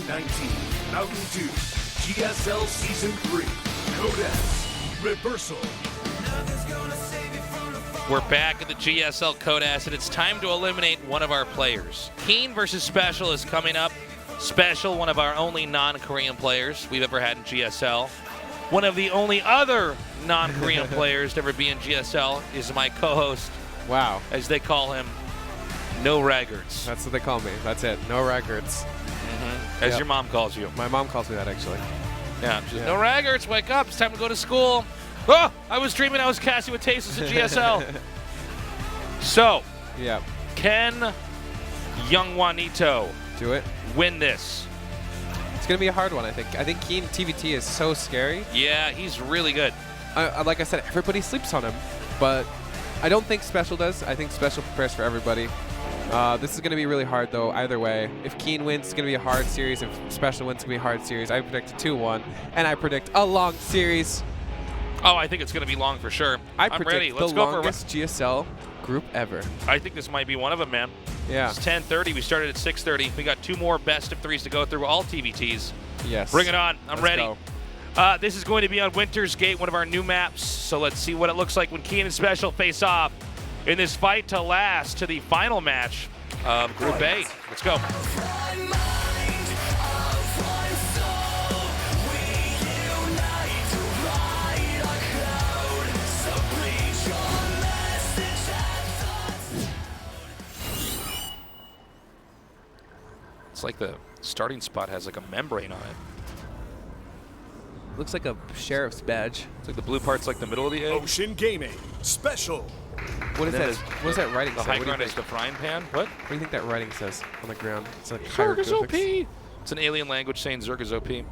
19, Mountain Dew, GSL Season 3, Code S, Reversal. We're back at the GSL Code S, and it's time to eliminate one of our players. KeeN versus SpeCial is coming up. SpeCial, one of our only non-Korean players we've ever had in GSL. One of the only other non-Korean players to ever be in GSL is my co-host. Wow. As they call him, No Raggards. That's what they call me. That's it. No Raggards. As your mom calls you. My mom calls me that, actually. Yeah. She's, No Raggards, wake up. It's time to go to school. Oh, I was dreaming I was casting with Tasteless at GSL. So, can young Juanito do it? Win this? It's going to be a hard one, I think. I think KeeN TVT is so scary. Yeah, he's really good. Like I said, everybody sleeps on him, but I don't think SpeCial does. I think SpeCial prepares for everybody. This is going to be really hard, though, either way. If KeeN wins, it's going to be a hard series. If SpeCial wins, it's going to be a hard series. I predict a 2-1, and I predict a long series. Oh, I think it's going to be long for sure. I'm predict ready. Let's the go longest GSL group ever. I think this might be one of them, man. Yeah. It's 10:30. We started at 6:30. We got 2 more best of 3s to go through, all TVTs. Yes. Bring it on. I'm ready. Go. This is going to be on Winter's Gate, one of our new maps. So let's see what it looks like when KeeN and SpeCial face off in this fight to last to the final match of Group A. Let's go. It's like the starting spot has like a membrane on it. Looks like a sheriff's badge. It's like the blue part's like the middle of the egg. Ocean Gaming, SpeCial. What is that? What does that writing the say? high ground is the frying pan? What? What do you think that writing says on the ground? It's like Zerg is OP. hieroglyphics. It's an alien language saying Zerg is OP.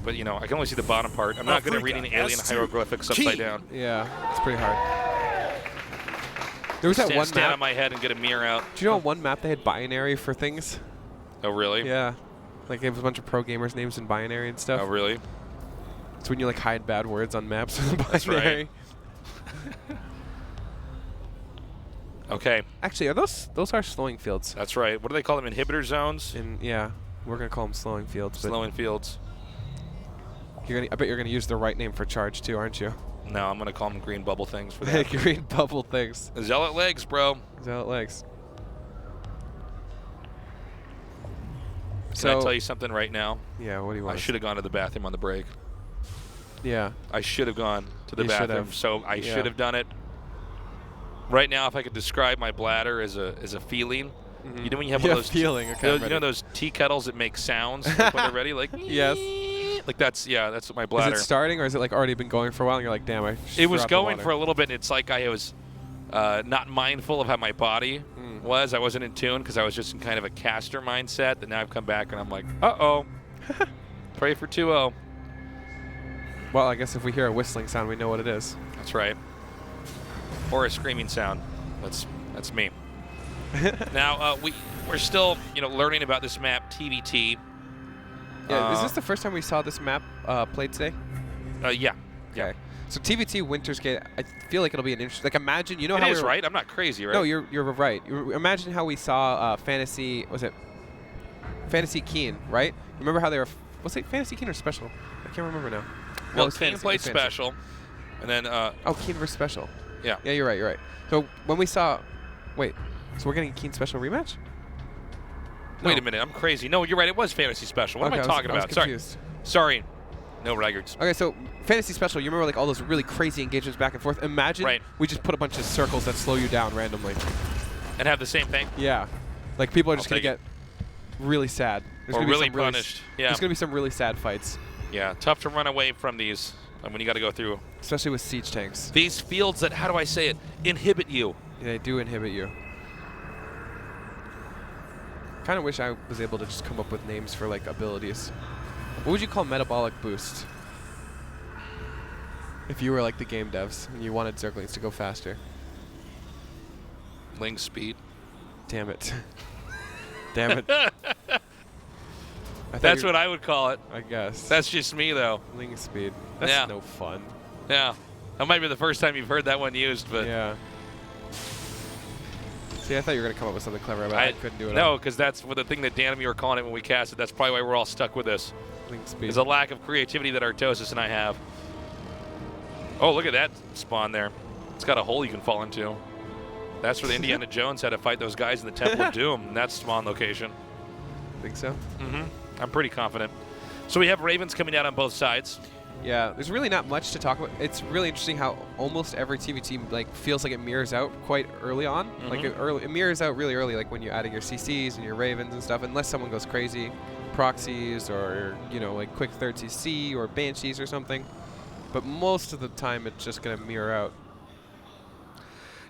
But you know, I can only see the bottom part. I'm not good at reading the alien hieroglyphics upside down. Yeah, it's pretty hard. There was that one stand map on my head and get a mirror out. Do you know on one map they had binary for things? Oh, really? Yeah. Like it was a bunch of pro gamers' names in binary and stuff. Oh, really? It's when you like hide bad words on maps with binary. That's right. Okay. Actually, are those are slowing fields? That's right. What do they call them? Inhibitor zones? Yeah, we're gonna call them slowing fields. Slowing fields. I bet you're gonna use the right name for charge too, aren't you? No, I'm gonna call them green bubble things for that. Green bubble things. Zealot legs, bro. Zealot legs. Can I tell you something right now? Yeah, what do you want? I should have gone to the bathroom on the break. Yeah. I should have gone to the You bathroom, so I should have done it. Right now, if I could describe my bladder as a feeling, you know when you have one of those feeling, okay, you know those tea kettles that make sounds like when they're ready, like yes, like that's what my bladder. Is it starting or is it like already been going for a while? And you're like, damn, It was going for a little bit. And it's like I was not mindful of how my body was. I wasn't in tune because I was just in kind of a caster mindset. That now I've come back and I'm like, uh-oh, pray for 2-0. Well, I guess if we hear a whistling sound, we know what it is. That's right. Or a screaming sound. That's me. Now we're still learning about this map TVT. Yeah, is this the first time we saw this map played today? Yeah. Okay. So TVT Winter's Gate, I feel like it'll be an interesting. Like imagine, you know how it is, right? I'm not crazy, right? No, you're right. Imagine how we saw Fantasy. Was it Fantasy KeeN? Right? Remember how they were? Was it Fantasy KeeN or SpeCial? I can't remember now. Well, KeeN played SpeCial, and then KeeN versus SpeCial. Yeah. Yeah, you're right. You're right. So when we saw, so we're getting a KeeN SpeCial rematch? No. Wait a minute, I'm crazy. No, you're right. It was Fantasy SpeCial. What am I talking about? Sorry. No Raggards. Okay, so Fantasy SpeCial, you remember like all those really crazy engagements back and forth? Imagine we just put a bunch of circles that slow you down randomly. And have the same thing? Yeah. Like people are just going to get really sad. Or really punished. Yeah. There's going to be some really sad fights. Yeah, tough to run away from these when you got to go through. Especially with siege tanks. These fields that, how do I say it, inhibit you. Yeah, they do inhibit you. Kind of wish I was able to just come up with names for like abilities. What would you call metabolic boost? If you were like the game devs and you wanted Zerglings to go faster. Ling speed. Damn it. Damn it. That's what I would call it. I guess. That's just me, though. Ling speed. That's no fun. Yeah. That might be the first time you've heard that one used, but... Yeah. See, I thought you were going to come up with something clever, but I couldn't do it. No, because that's the thing that Dan and me were calling it when we cast it. That's probably why we're all stuck with this. There's a lack of creativity that Artosis and I have. Oh, look at that spawn there. It's got a hole you can fall into. That's where the Indiana Jones had to fight those guys in the Temple of Doom. And that's spawn location. Think so? Mm-hmm. I'm pretty confident. So we have Ravens coming out on both sides. Yeah, there's really not much to talk about. It's really interesting how almost every TV team feels like it mirrors out quite early on. Mm-hmm. Like it mirrors out really early, like when you're adding your CCs and your Ravens and stuff, unless someone goes crazy, proxies or like quick third CC or Banshees or something. But most of the time, it's just gonna mirror out.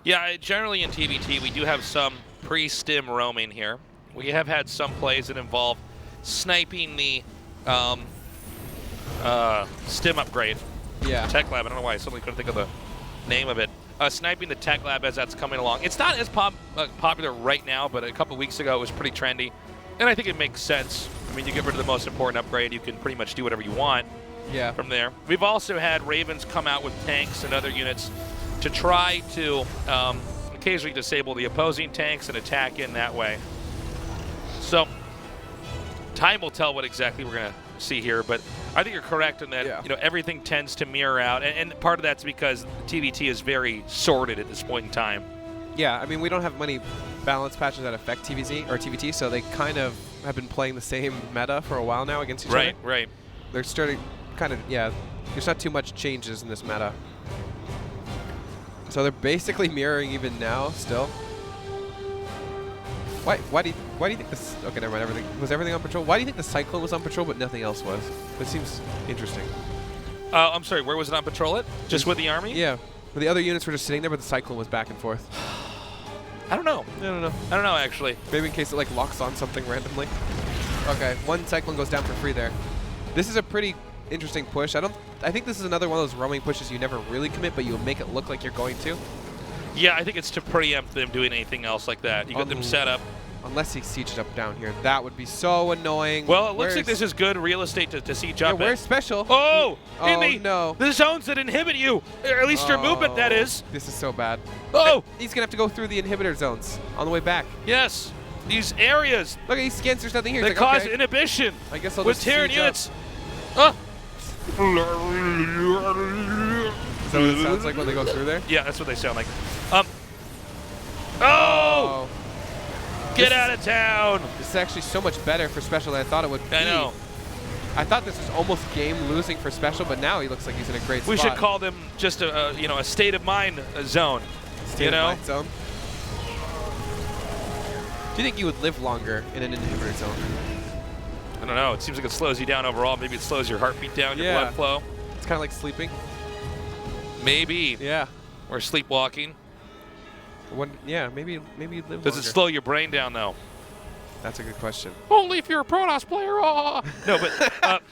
Yeah, generally in TVT, we do have some pre-stim roaming here. We have had some plays that involve sniping the stim upgrade. Yeah. Tech lab. I don't know why I suddenly couldn't think of the name of it. Sniping the tech lab as that's coming along. It's not as popular right now, but a couple weeks ago it was pretty trendy. And I think it makes sense. I mean, you get rid of the most important upgrade, you can pretty much do whatever you want from there. We've also had Ravens come out with tanks and other units to try to occasionally disable the opposing tanks and attack in that way. So time will tell what exactly we're going to see here, but I think you're correct in that everything tends to mirror out, and part of that's because TVT is very sorted at this point in time. Yeah, I mean, we don't have many balance patches that affect TVT, so they kind of have been playing the same meta for a while now against each other. Right. They're starting there's not too much changes in this meta. So they're basically mirroring even now still. Why do you think this? Okay, never mind. Everything on patrol? Why do you think the Cyclone was on patrol but nothing else was? That seems interesting. I'm sorry. Where was it on patrol? Just with the army? Yeah. But the other units were just sitting there, but the Cyclone was back and forth. I don't know. I don't know actually. Maybe in case it locks on something randomly. Okay, one Cyclone goes down for free there. This is a pretty interesting push. I think this is another one of those roaming pushes you never really commit, but you make it look like you're going to. Yeah, I think it's to preempt them doing anything else like that. You got them set up. Unless he sieges up down here. That would be so annoying. Well, it looks like this is good real estate to siege up. Where's SpeCial? Oh, no. The zones that inhibit you. Or at least your movement, that is. This is so bad. Oh! He's going to have to go through the inhibitor zones on the way back. Yes. These areas. Look, he scans, there's nothing here. They cause inhibition. I guess I'll with just Terran units. Is that what it sounds like when they go through there? Yeah, that's what they sound like. Oh! Get out of town! This is actually so much better for SpeCial than I thought it would be. I know. I thought this was almost game losing for SpeCial, but now he looks like he's in a great spot. We should call them just a state of mind zone. State of mind zone. Do you think you would live longer in an inhibitor zone? I don't know. It seems like it slows you down overall. Maybe it slows your heartbeat down, your blood flow. It's kind of like sleeping. Maybe. Yeah. Or sleepwalking. Maybe you'd live longer. Does it slow your brain down, though? That's a good question. Only if you're a Protoss player. Oh. No, but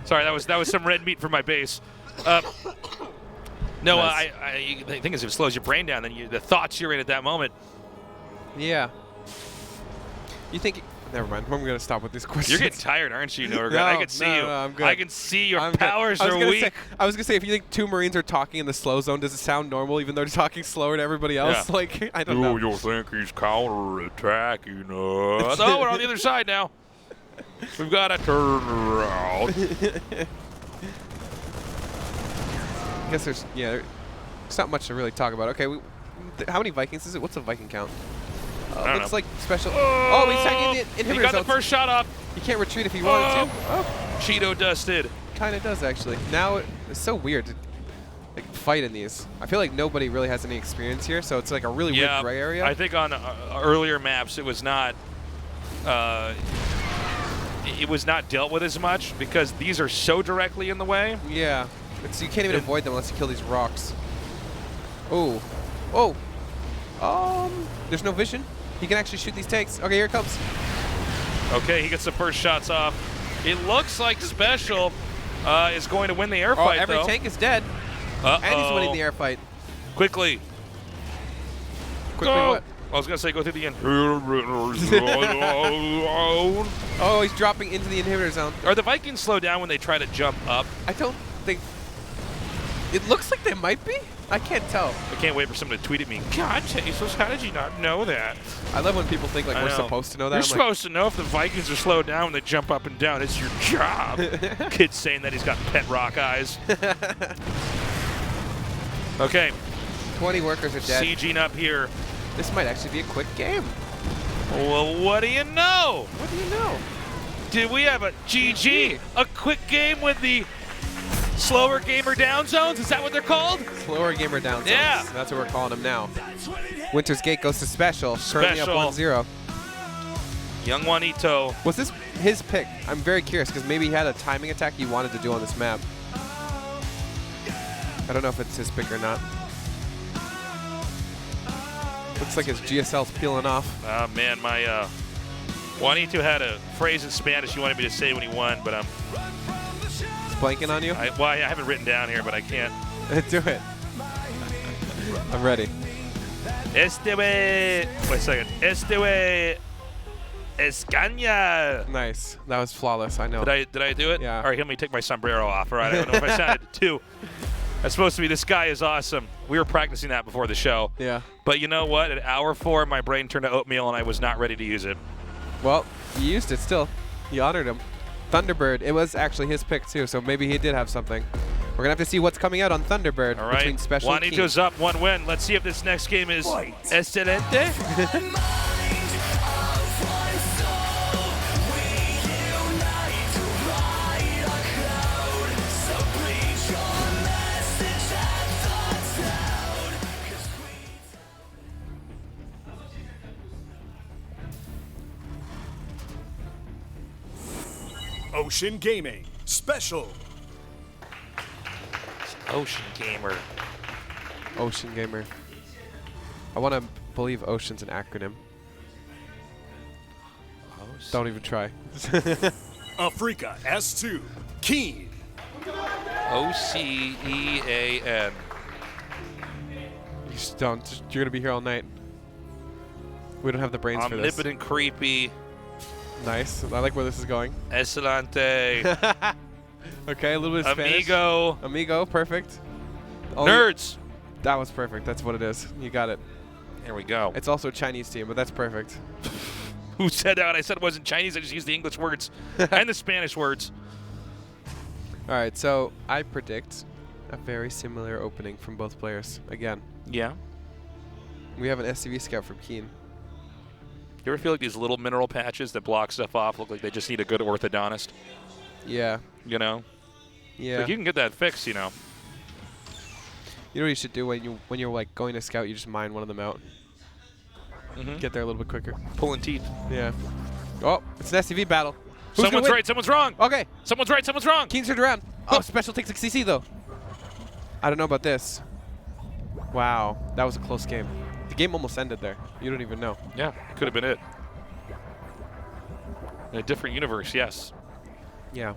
sorry, that was some red meat for my base. No, nice. the thing is, if it slows your brain down, then the thoughts you're in at that moment. Yeah. You think? Never mind. I'm gonna stop with these questions. You're getting tired, aren't you, Norgren? No, I can see you. No, I'm good. I can see your I'm powers good. are weak. I was gonna say, if you think two Marines are talking in the slow zone, does it sound normal, even though they're talking slower to everybody else? Yeah. Like, I don't know. You'll think he's counterattacking us. Oh, we're on the other side now. We've got to turn around. I guess there's not much to really talk about. Okay, how many Vikings is it? What's the Viking count? Looks like SpeCial. Oh, he's taking the inhibitor He got zones. the first shot off. He can't retreat if he wanted to. Oh. Cheeto dusted. Kind of does, actually. Now it's so weird to fight in these. I feel like nobody really has any experience here, so it's like a really weird gray area. I think on earlier maps it was not dealt with as much because these are so directly in the way. Yeah. You can't even avoid them unless you kill these rocks. Oh. Oh. There's no vision. He can actually shoot these tanks. Okay, here it comes. Okay, he gets the first shots off. It looks like SpeCial is going to win the air fight, every tank is dead. And he's winning the air fight. Quickly. What? I was going to say go through the inhibitor zone. Oh, he's dropping into the inhibitor zone. Are the Vikings slow down when they try to jump up? I don't think... It looks like they might be. I can't tell. I can't wait for someone to tweet at me. God, Jesus, how did you not know that? I love when people think like we're supposed to know that. You're supposed to know if the Vikings are slowed down when they jump up and down. It's your job. Kid's saying that he's got pet rock eyes. Okay. 20 workers are dead. Sieging up here. This might actually be a quick game. Well, what do you know? What do you know? Did we have a GG? A quick game with the slower gamer down zones? Is that what they're called? Slower gamer down zones. Yeah. That's what we're calling them now. Winter's Gate goes to SpeCial. Currently up 1-0. Young Juanito. Was this his pick? I'm very curious because maybe he had a timing attack he wanted to do on this map. I don't know if it's his pick or not. Looks like his GSL's peeling off. Oh, man, my Juanito had a phrase in Spanish he wanted me to say when he won, but I'm... It's blanking on you? I have it written down here, but I can't. Do it. I'm ready. Este way... Wait a second. Este way... Escaña. Nice. That was flawless, I know. Did I do it? Yeah. All right, let me take my sombrero off. All right, I don't know if I sounded too... That's supposed to be, this guy is awesome. We were practicing that before the show. Yeah. But you know what? At hour 4, my brain turned to oatmeal, and I was not ready to use it. Well, you used it still. You honored him. Thunderbird. It was actually his pick, too, so maybe he did have something. We're going to have to see what's coming out on Thunderbird All right. between SpeCial and KeeN. Juanito's up 1 win. Let's see if this next game is excelente. Ocean Gaming, SpeCial. Ocean Gamer. Ocean Gamer. I want to believe Ocean's an acronym. Don't even try. Africa S2, KeeN. OCEAN. You just don't. You're going to be here all night. We don't have the brains for this. Omnipotent creepy. Nice. I like where this is going. Excelente. Okay, a little bit of Spanish. Amigo. Amigo, perfect. Nerds. That was perfect. That's what it is. You got it. There we go. It's also a Chinese team, but that's perfect. Who said that? I said it wasn't Chinese. I just used the English words and the Spanish words. All right, so I predict a very similar opening from both players. Again, Yeah. we have an SCV scout from KeeN. You ever feel like these little mineral patches that block stuff off look like they just need a good orthodontist? Yeah. You know? Yeah. Like you can get that fixed, you know. You know what you should do when you're like going to scout? You just mine one of them out. Get there a little bit quicker. Pulling teeth. Yeah. Oh, it's an SCV battle. Who's Someone's right. Someone's wrong. Okay. Someone's right. Someone's wrong. KeeN's turned around. Oh, SpeCial takes a CC though. I don't know about this. Wow, that was a close game. The game almost ended there. You don't even know. Yeah, could have been it. In a different universe, yes. Yeah.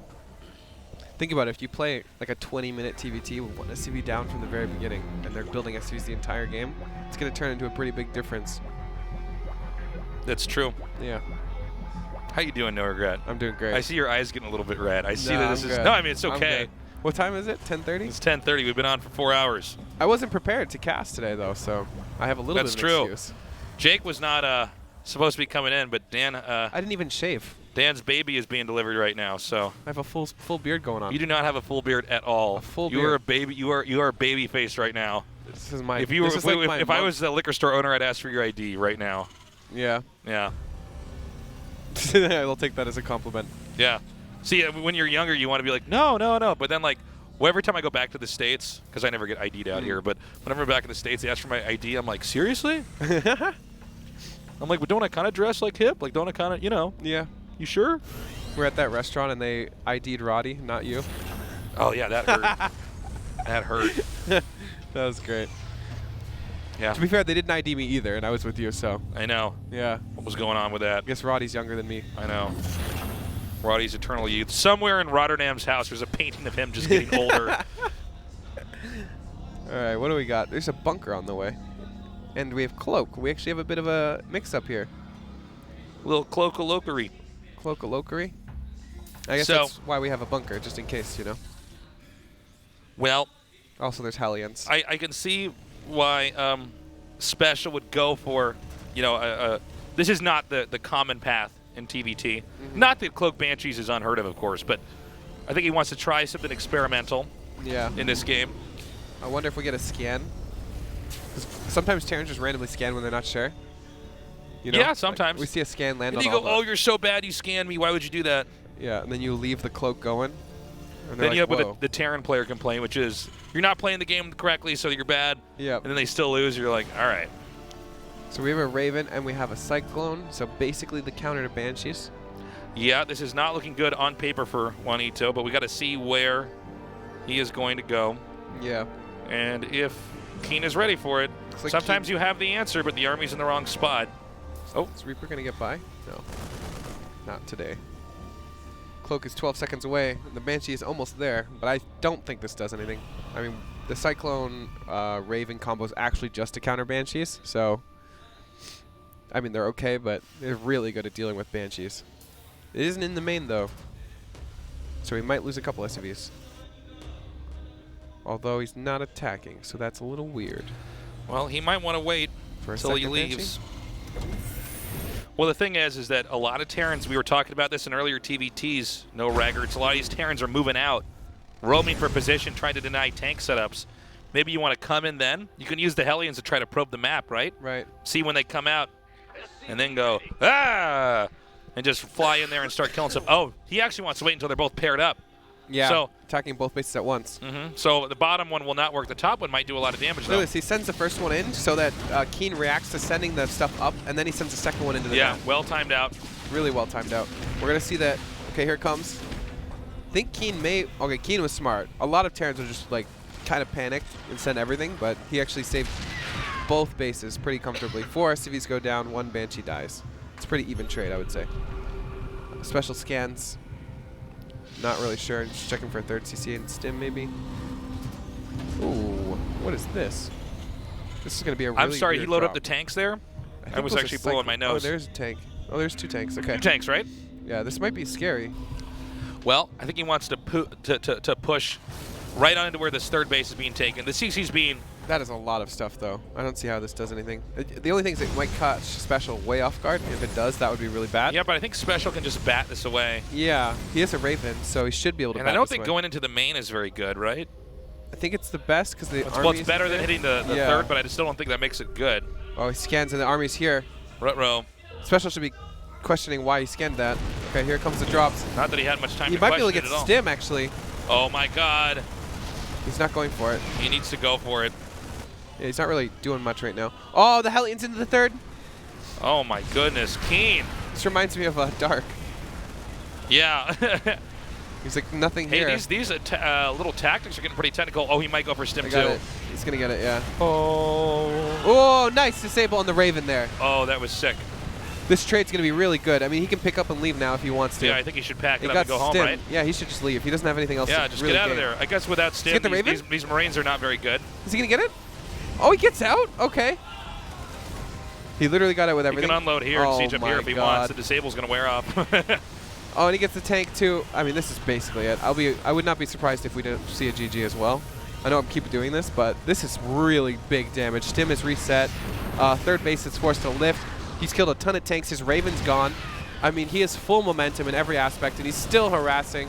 Think about it. If you play like a 20-minute TVT with one SCV down from the very beginning, and they're building SCVs the entire game, it's going to turn into a pretty big difference. That's true. Yeah. How you doing, No Regret? I'm doing great. I see your eyes getting a little bit red. I see No, that this I'm is... good. No, I mean, it's I'm okay. good. What time is it? 10:30? It's 10:30. We've been on for 4 hours. I wasn't prepared to cast today, though, so I have a little That's bit of an true. excuse. Jake was not supposed to be coming in, but Dan... I didn't even shave. Dan's baby is being delivered right now, so... I have a full beard going on. You do not have a full beard at all. A full You beard. are a baby. You are baby faced right now. This is my... If you were, this is like my if I month. was the liquor store owner, I'd ask for your ID right now. Yeah. Yeah. I'll take that as a compliment. Yeah. See, when you're younger, you want to be like, no, no, no. But then, like, well, every time I go back to the States, because I never get ID'd out here, but whenever I'm back in the States, they ask for my ID. I'm like, seriously? I'm like, but don't I kind of dress like hip? Like, don't I kind of, you know? Yeah. You sure? We're at that restaurant, and they ID'd Roddy, not you. Oh, yeah, that hurt. That hurt. That was great. Yeah. To be fair, they didn't ID me either, and I was with you, so. I know. Yeah. What was going on with that? I guess Roddy's younger than me. I know. Roddy's eternal youth. Somewhere in Rotterdam's house, there's a painting of him just getting older. All right, what do we got? There's a bunker on the way. And we have Cloak. We actually have a bit of a mix-up here. Little cloak-a-lokery. Cloak-a-lokery? I guess So- that's why we have a bunker, just in case, you know. Well, Also, there's Hellions. I can see why Special would go for, you know, this is not the common path in TVT. Not that Cloak Banshees is unheard of course, but I think he wants to try something experimental in this game. I wonder if we get a scan. 'Cause sometimes Terrans just randomly scan when they're not sure. You know? Yeah, sometimes. Like we see a scan land And on you all go, oh, you're so bad you scanned me. Why would you do that? Yeah, and then you leave the cloak going. And Then you have like, what the Terran player complaint, which is you're not playing the game correctly, so you're bad. Yep. And then they still lose. You're like, all right. So we have a Raven and we have a Cyclone. So basically the counter to Banshees. Yeah, this is not looking good on paper for Juanito, but we got to see where he is going to go. Yeah. And if KeeN is ready for it. Like sometimes you have the answer, but the army's in the wrong spot. Oh. Is Reaper going to get by? No. Not today. Cloak is 12 seconds away, and the Banshee is almost there, but I don't think this does anything. I mean, the Cyclone Raven combo is actually just to counter Banshees, so I mean, they're okay, but they're really good at dealing with Banshees. It isn't in the main, though, so he might lose a couple SCVs. Although he's not attacking, so that's a little weird. Well, he might want to wait until he leaves. Banshee? Well, the thing is that a lot of Terrans, we were talking about this in earlier TVTs, no raggarts, a lot of these Terrans are moving out, roaming for position, trying to deny tank setups. Maybe you want to come in then. You can use the Hellions to try to probe the map, right? Right. See when they come out, and then go, ah! And just fly in there and start killing stuff. Oh, he actually wants to wait until they're both paired up. Yeah, so, attacking both bases at once. So the bottom one will not work. The top one might do a lot of damage, though. Notice he sends the first one in so that KeeN reacts to sending the stuff up, and then he sends the second one into the Yeah, net. well timed out. Really well timed out. We're going to see that. Okay, here it comes. I think KeeN may... Okay, KeeN was smart. A lot of Terrans are just, like, kind of panicked and send everything, but he actually saved both bases pretty comfortably. 4 SCVs go down, 1 Banshee dies. It's a pretty even trade, I would say. Special scans. Not really sure. Just checking for a third CC and stim, maybe. Ooh, what is this? This is going to be a really I'm sorry, he weird loaded drop. up the tanks there? I was those are actually blowing my nose. Oh, there's a tank. Oh, there's 2 tanks. Okay. 2 tanks, right? Yeah, this might be scary. Well, I think he wants to push right on into where this third base is being taken. The CC's being... That is a lot of stuff, though. I don't see how this does anything. The only thing is it might catch Special way off guard. If it does, that would be really bad. Yeah, but I think Special can just bat this away. Yeah, he is a Raven, so he should be able to bat this And I don't think away. going into the main is very good, right? I think it's the best because the Well, it's better than hitting the yeah. third, but I still don't think that makes it good. Oh, he scans and the army's here. Ruh-roh. Special should be questioning why he scanned that. Okay, here comes the drops. Not that he had much time He to might be able question to it get at all. stim, actually. Oh, my God. He's not going for it. He needs to go for it. Yeah, he's not really doing much right now. Oh, the Hellions into the third. Oh, my goodness. KeeN. This reminds me of Dark. Yeah. He's like, nothing Hey, here. these little tactics are getting pretty technical. Oh, he might go for stim, I got too. it. He's going to get it, yeah. Oh. Oh, nice disable on the Raven there. Oh, that was sick. This trade's going to be really good. I mean, he can pick up and leave now if he wants to. Yeah, I think he should pack He it up got and go home, stim. right? Yeah, he should just leave. He doesn't have anything else Yeah, to just really get out of gain. there. I guess without stim, get the Raven? these Marines are not very good. Is he going to get it? Oh, he gets out? Okay. He literally got it with He everything. can unload here and siege up my here if he God. wants. The disable's going to wear off. Oh, and he gets the tank too. I mean, this is basically it. I would not be surprised if we didn't see a GG as well. I know I'm keep doing this, but this is really big damage. Stim is reset. Third base is forced to lift. He's killed a ton of tanks. His Raven's gone. I mean, he has full momentum in every aspect, and he's still harassing.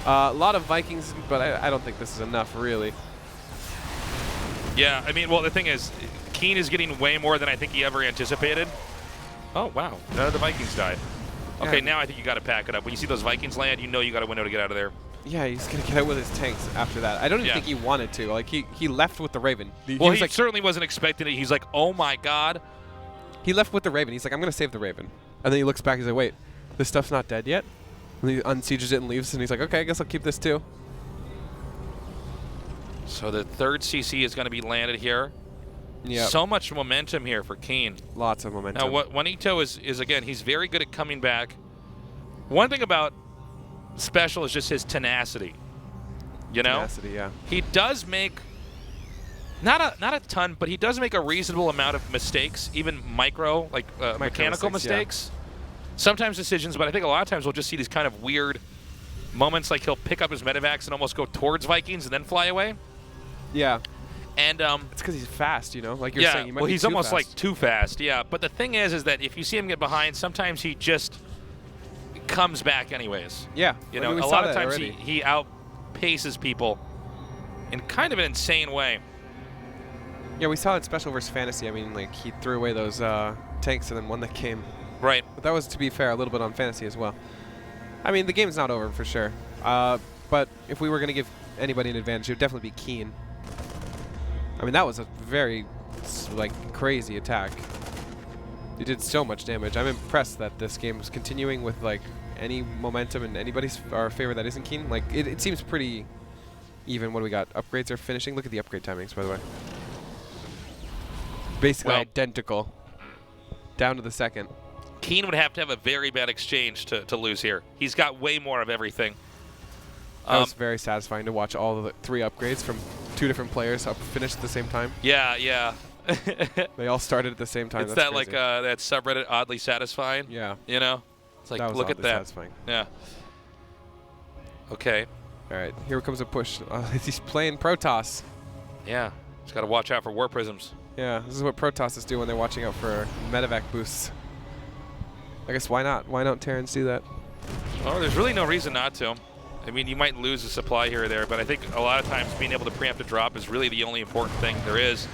A lot of Vikings, but I don't think this is enough, really. Yeah, I mean, well, the thing is, KeeN is getting way more than I think he ever anticipated. Oh, wow. None of the Vikings died. Okay, Yeah. now I think you got to pack it up. When you see those Vikings land, you know you got a window to get out of there. Yeah, he's going to get out with his tanks after that. I don't even Yeah. think he wanted to. Like, he left with the Raven. Well, was he like, certainly wasn't expecting it. He's like, oh, my God. he left with the Raven. He's like, I'm going to save the Raven. And then he looks back. He's like, wait, this stuff's not dead yet? And he unsieges it and leaves. And he's like, okay, I guess I'll keep this too. So the third CC is going to be landed here. Yeah. So much momentum here for KeeN. Lots of momentum. Now, what Juanito is again, he's very good at coming back. One thing about Special is just his tenacity. You know? Tenacity, yeah. He does make not a ton, but he does make a reasonable amount of mistakes, even micro, like mechanical mistakes. Yeah. Sometimes decisions, but I think a lot of times we'll just see these kind of weird moments, like he'll pick up his medevacs and almost go towards Vikings and then fly away. Yeah. And it's because he's fast, you know, like you're yeah, saying. He might well, be he's too almost fast. like too fast. Yeah, but the thing is that if you see him get behind, sometimes he just comes back anyways. Yeah. You I know, mean, we a saw lot of that times already. he outpaces people in kind of an insane way. Yeah, we saw it Special versus Fantasy. I mean, like he threw away those tanks and then won the game. Right. But that was, to be fair, a little bit on Fantasy as well. I mean, the game's not over for sure. But if we were going to give anybody an advantage, it would definitely be KeeN. I mean, that was a very, like, crazy attack. He did so much damage. I'm impressed that this game is continuing with, like, any momentum in anybody's favor that isn't KeeN. Like, it seems pretty even. What do we got? Upgrades are finishing. Look at the upgrade timings, by the way. Basically identical. Down to the second. KeeN would have to have a very bad exchange to lose here. He's got way more of everything. That was very satisfying to watch all of the 3 upgrades from 2 different players finish at the same time. Yeah, yeah. They all started at the same time. It's That's that crazy. like that subreddit oddly satisfying. Yeah. You know, it's like That was look at oddly that. satisfying. Yeah. Okay. All right, here comes a push. He's playing Protoss. Yeah. Just got to watch out for war prisms. Yeah, this is what Protosses do when they're watching out for medevac boosts. I guess why not? Why don't Terrans do that? Well, there's really no reason not to. I mean, you might lose a supply here or there, but I think a lot of times being able to preempt a drop is really the only important thing there is.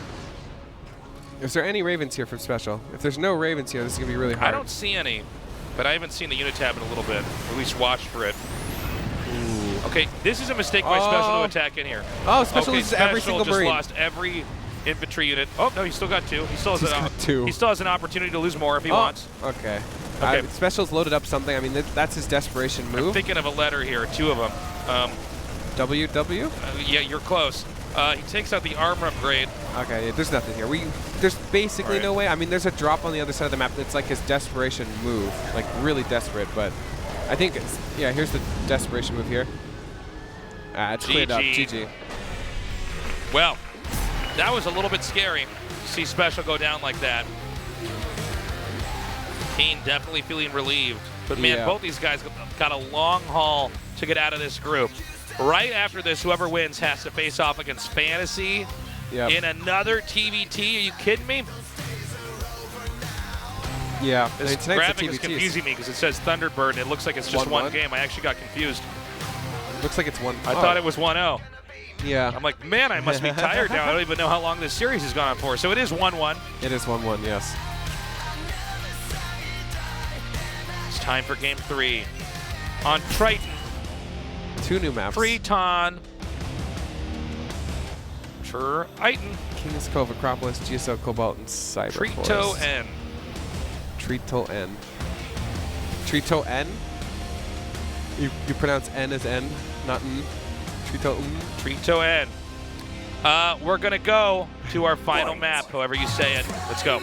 Is there any Ravens here from Special? If there's no Ravens here, this is going to be really hard. I don't see any, but I haven't seen the unit tab in a little bit. Or at least watched for it. Ooh. Okay, this is a mistake by Special to attack in here. Oh, Special okay, loses every single just Marine. lost every infantry unit. Oh, no, he still got 2. He still has, He's got 2. He still has an opportunity to lose more if he wants. Okay. Okay. Special's loaded up something. I mean, that's his desperation move. I'm thinking of a letter here, 2 of them. WW? Yeah, you're close. He takes out the armor upgrade. Okay, yeah, there's nothing here. There's basically no way. I mean, there's a drop on the other side of the map that's like his desperation move, like really desperate. But I think it's, yeah, here's the desperation move here. It's cleared up. GG. Well, that was a little bit scary to see Special go down like that. KeeN definitely feeling relieved. But man, Yeah. both these guys got a long haul to get out of this group. Right after this, whoever wins has to face off against Fantasy in another TVT. Are you kidding me? Yeah. This I mean, tonight's graphic the is TBTs. confusing me because it says Thunderbird and it looks like it's just 1-1? one game. I actually got confused. Looks like it's 1. I thought it was 1-0. Yeah. I'm like, man, I must be tired now. I don't even know how long this series has gone on for. So it is 1-1. It is 1-1, yes. It's time for game 3. On Triton. 2 new maps. Triton. Triton. King's Cove, Acropolis, GSL, Cobalt, and Cyber Trito Forest. N. Trito N. Trito N? You pronounce N as N, not N? Trito N? Trito N. We're going to go to our final map, however you say it. Let's go.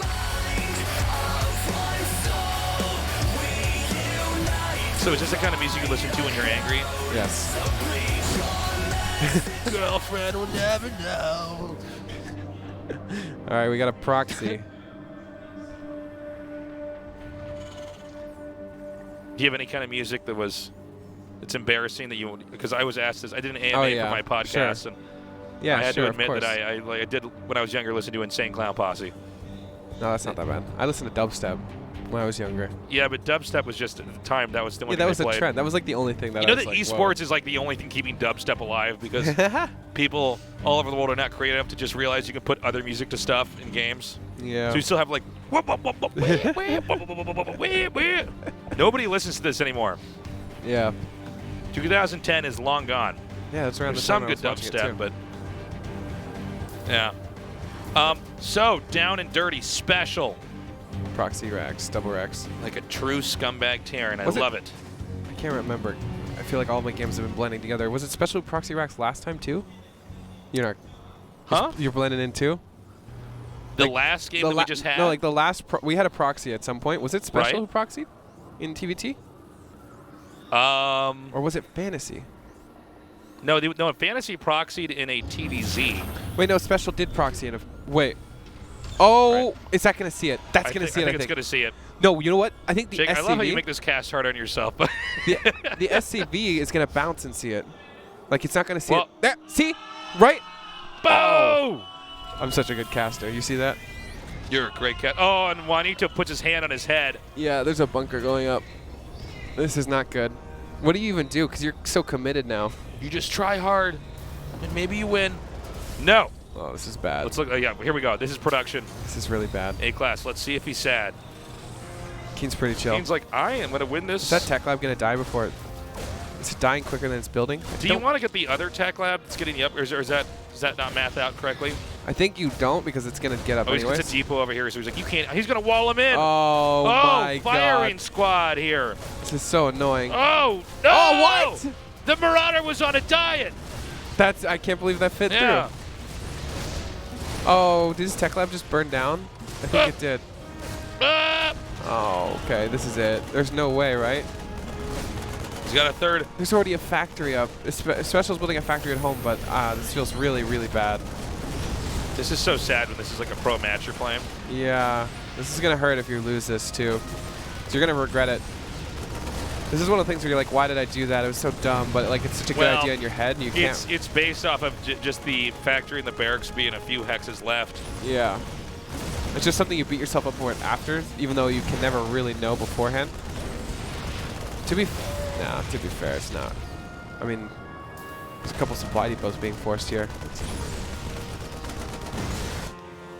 So is this the kind of music you listen to when you're angry? Yes. Girlfriend will never know. All right, we got a proxy. Do you have any kind of music that was, it's embarrassing that you, because I was asked this, I did an AMA Oh, yeah, for my podcast, sure. and Yeah, I had sure, to of admit course. that I did, when I was younger, listen to Insane Clown Posse. No, that's not that bad. I listened to dubstep when I was younger. Yeah, but dubstep was just, at the time, that was the Yeah, one that thing was they a played. trend. That was like the only thing that You know I was that like, esports is like the only thing keeping dubstep alive because people all over the world are not creative enough to just realize you can put other music to stuff in games. Yeah. So you still have like nobody listens to this anymore. Yeah. 2010 is long gone. Yeah, that's around There's the time some I good was watching it, too. dubstep, but yeah. So down and dirty, Special, Proxy racks, double racks. like a true scumbag Terran. I Was it- love it. I can't remember. I feel like all my games have been blending together. Was it Special Proxy racks last time too? You're not. Huh? You're blending in too? The like, last game that we just had. No, like the last. We had a proxy at some point. Was it Special Right. who proxied in TVT? Um, Or was it Fantasy? no, no, Fantasy proxied in a TVZ. Wait, no, Special did proxy in a. Wait. Oh, Right. is that going to see it? That's going to see it, I think it's going to see it. No, you know what? I think the Jake, SCV. I love how you make this cast hard on yourself. But the SCV is going to bounce and see it. Like, it's not going to see Well- it. There, see? Right? Boom! I'm such a good caster. You see that? You're a great cat. Oh, and Juanito puts his hand on his head. Yeah, there's a bunker going up. This is not good. What do you even do? Because you're so committed now. You just try hard, and maybe you win. No. Oh, this is bad. Let's look. Yeah, here we go. This is production. This is really bad. A-class. Let's see if he's sad. KeeN's pretty chill. KeeN's like, I am going to win this. Is that tech lab going to die before it? Is it dying quicker than it's building? Do you want to get the other tech lab that's getting you up, or is that not math out correctly? I think you don't because it's going to get up anyways. It's a depot over here, so he's like, you can't. He's going to wall him in. Oh my firing God. squad here. This is so annoying. Oh, no! Oh, what? The Marauder was on a diet. I can't believe that fit through. Oh, did his tech lab just burn down? I think it did. Oh, okay, this is it. There's no way, right? He's got a third. There's already a factory up. SpeCial's building a factory at home, but this feels really, really bad. This is so sad when this is like a pro match you're playing. Yeah, this is going to hurt if you lose this, too. So you're going to regret it. This is one of the things where you're like, why did I do that? It was so dumb, but like it's such a good idea in your head, and you can't. It's based off of just the factory and the barracks being a few hexes left. Yeah. It's just something you beat yourself up for it after, even though you can never really know beforehand. To be fair, it's not. I mean, there's a couple supply depots being forced here.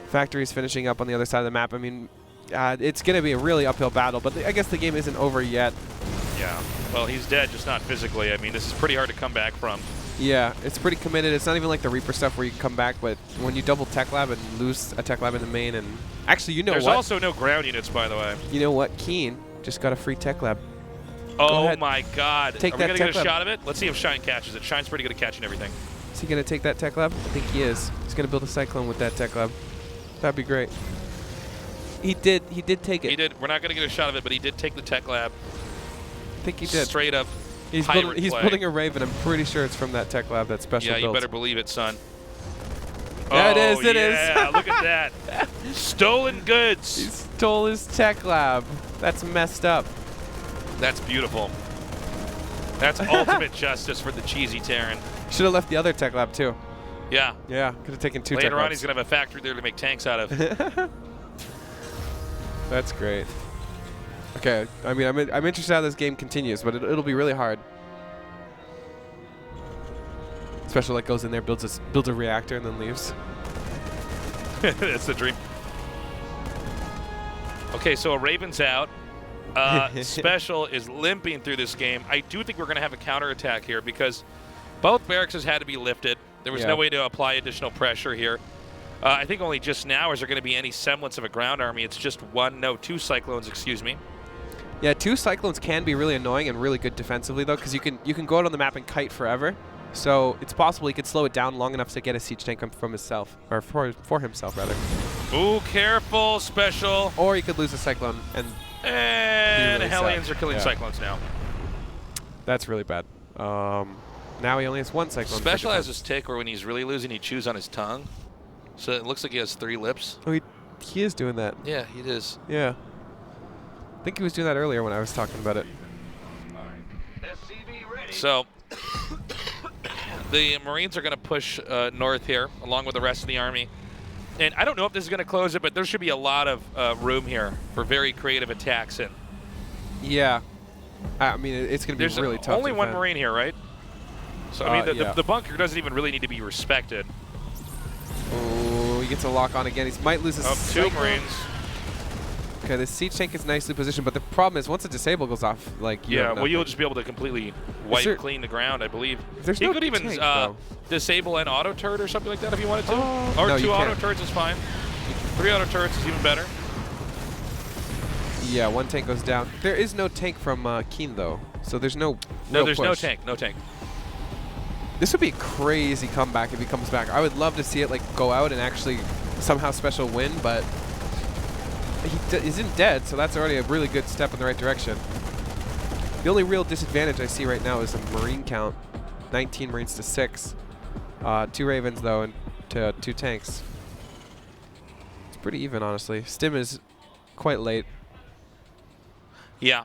Factory's finishing up on the other side of the map. I mean, it's going to be a really uphill battle, but I guess the game isn't over yet. Yeah. Well, he's dead, just not physically. I mean, this is pretty hard to come back from. Yeah, it's pretty committed. It's not even like the Reaper stuff where you can come back, but when you double tech lab and lose a tech lab in the main, and actually, you know what? There's also no ground units, by the way. You know what? KeeN just got a free tech lab. Oh my God! Take Are we that gonna get a tech lab. shot of it? Let's see if Shine catches it. Shine's pretty good at catching everything. Is he gonna take that tech lab? I think he is. He's gonna build a cyclone with that tech lab. That'd be great. He did take it. He did. We're not gonna get a shot of it, but he did take the tech lab. I think he did. Straight up. He's building a Raven. I'm pretty sure it's from that tech lab that SpeCial Yeah, you built. better believe it, son. Yeah, it is. It is. Yeah, look at that. Stolen goods. He stole his tech lab. That's messed up. That's beautiful. That's ultimate justice for the cheesy Terran. Should have left the other tech lab too. Yeah. Yeah, could have taken two tech labs. Later on, he's gonna have a factory there to make tanks out of. That's great. Okay, I mean, I'm interested how this game continues, but it'll be really hard. SpeCial like goes in there, builds a reactor, and then leaves. That's the dream. Okay, so a Raven's out. SpeCial is limping through this game. I do think we're going to have a counterattack here because both barracks had to be lifted. There was no way to apply additional pressure here. I think only just now is there going to be any semblance of a ground army. It's just two Cyclones, excuse me. Yeah, two Cyclones can be really annoying and really good defensively, though, because you can go out on the map and kite forever. So it's possible he could slow it down long enough to get a siege tank from himself, or for himself, rather. Ooh, careful, SpeCial. Or he could lose a Cyclone and really Hellions are killing Cyclones now. That's really bad. Now he only has one Cyclone. SpeCial has this tick where when he's really losing, he chews on his tongue. So it looks like he has 3 lips. Oh, he is doing that. Yeah, he is. Yeah. I think he was doing that earlier when I was talking about it. So the Marines are going to push north here, along with the rest of the army. And I don't know if this is going to close it, but there should be a lot of room here for very creative attacks. And yeah. I mean, it's going to be really tough. There's only one Marine here, right? So, I mean, the bunker doesn't even really need to be respected. Oh, he gets a lock on again. He might lose his 2 Marines. Okay, the siege tank is nicely positioned, but the problem is once a disable goes off, like you'll just be able to completely wipe clean the ground, I believe. He could even disable an auto turret or something like that if you wanted to. Or no, 2 auto turrets is fine. 3 auto turrets is even better. Yeah, 1 tank goes down. There is no tank from KeeN though, so there's no. There's no push. tank. No tank. This would be a crazy comeback if he comes back. I would love to see it like go out and actually somehow SpeCial win, but he isn't dead, so that's already a really good step in the right direction. The only real disadvantage I see right now is the Marine count. 19 Marines to 6. 2 Ravens though, and to 2 tanks. It's pretty even, honestly. Stim is quite late. Yeah.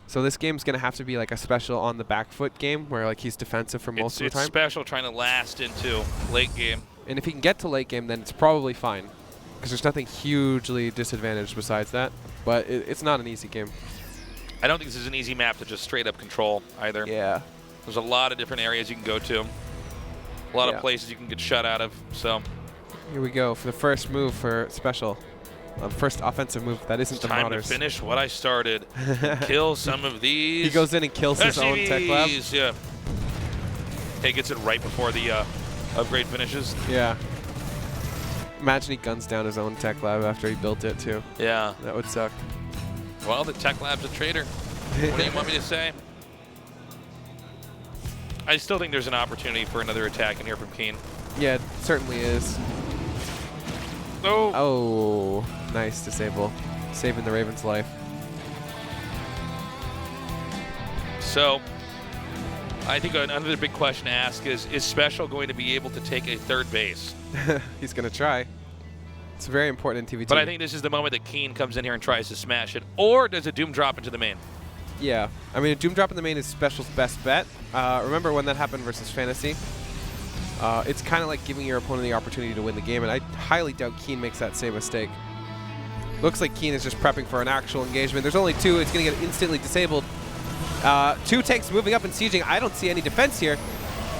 So this game's gonna have to be like a SpeCial on the back foot game where like he's defensive for most of the time. It's SpeCial trying to last into late game. And if he can get to late game, then it's probably fine. Because there's nothing hugely disadvantaged besides that. But it's not an easy game. I don't think this is an easy map to just straight up control either. Yeah. There's a lot of different areas you can go to. A lot of places you can get shut out of. So here we go for the first move for SpeCial. First offensive move that isn't the time Marauders. to finish what I started. Kill some of these. He goes in and kills his own tech lab. Yeah. He gets it right before the upgrade finishes. Yeah. Imagine he guns down his own tech lab after he built it too. Yeah. That would suck. Well, the tech lab's a traitor. What do you want me to say? I still think there's an opportunity for another attack in here from KeeN. Yeah, it certainly is. Oh. Oh, nice disable. Saving the Raven's life. So, I think another big question to ask is SpeCial going to be able to take a third base? He's going to try. It's very important in TVT. But I think this is the moment that KeeN comes in here and tries to smash it. Or does a Doom drop into the main? Yeah. I mean, a Doom drop in the main is SpeCial's best bet. Remember when that happened versus Fantasy? It's kind of like giving your opponent the opportunity to win the game, and I highly doubt KeeN makes that same mistake. Looks like KeeN is just prepping for an actual engagement. There's only two. It's going to get instantly disabled. Two tanks moving up and sieging. I don't see any defense here.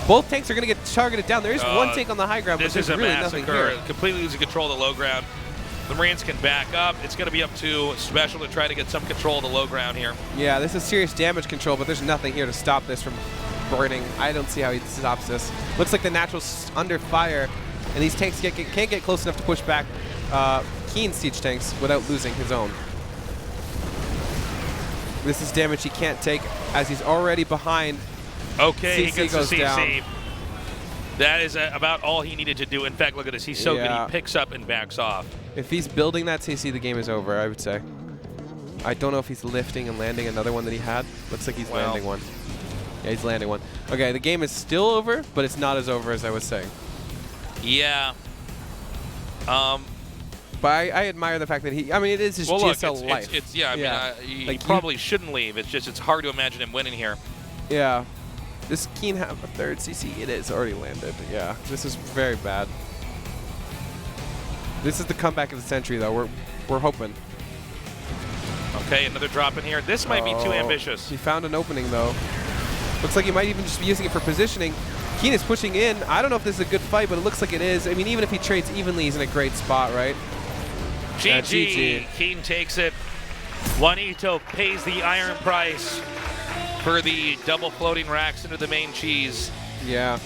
Both tanks are going to get targeted down. There is one tank on the high ground, but there's really nothing here. Completely losing control of the low ground. The Marines can back up. It's going to be up to SpeCial to try to get some control of the low ground here. Yeah, this is serious damage control, but there's nothing here to stop this from burning. I don't see how he stops this. Looks like the Natural's under fire, and these tanks can't get close enough to push back KeeN's siege tanks without losing his own. This is damage he can't take as he's already behind. Okay, he gets the CC. Down. That is about all he needed to do. In fact, look at this. He's so good, he picks up and backs off. If he's building that CC, the game is over, I would say. I don't know if he's lifting and landing another one that he had. Looks like he's landing one. Yeah, he's landing one. Okay, the game is still over, but it's not as over as I was saying. Yeah. But I admire the fact that he, I mean, it is his GSL life. He probably shouldn't leave. It's just, it's hard to imagine him winning here. Yeah. Does KeeN have a third CC? It is already landed. Yeah, this is very bad. This is the comeback of the century, though. We're hoping. Okay, another drop in here. This might be too ambitious. He found an opening, though. Looks like he might even just be using it for positioning. KeeN is pushing in. I don't know if this is a good fight, but it looks like it is. I mean, even if he trades evenly, he's in a great spot, right? GG. KeeN takes it. Juanito pays the iron price for the double floating racks into the main cheese. Yeah.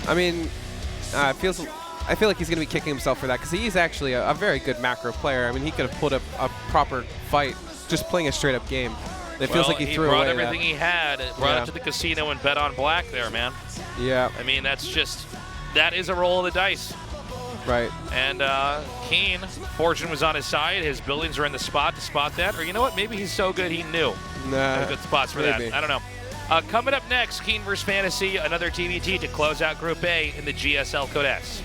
I mean, I feel like he's going to be kicking himself for that because he's actually a very good macro player. I mean, he could have put up a proper fight just playing a straight-up game. It feels like he threw away brought everything he had, brought it to the casino and bet on black there, man. Yeah. I mean, that is a roll of the dice. Right. And KeeN, fortune was on his side. His buildings are in the spot to spot that. Or you know what? Maybe he's so good he knew. Nah, good spots for that. I don't know. Coming up next, KeeN vs. Fantasy, another TVT to close out Group A in the GSL Code S.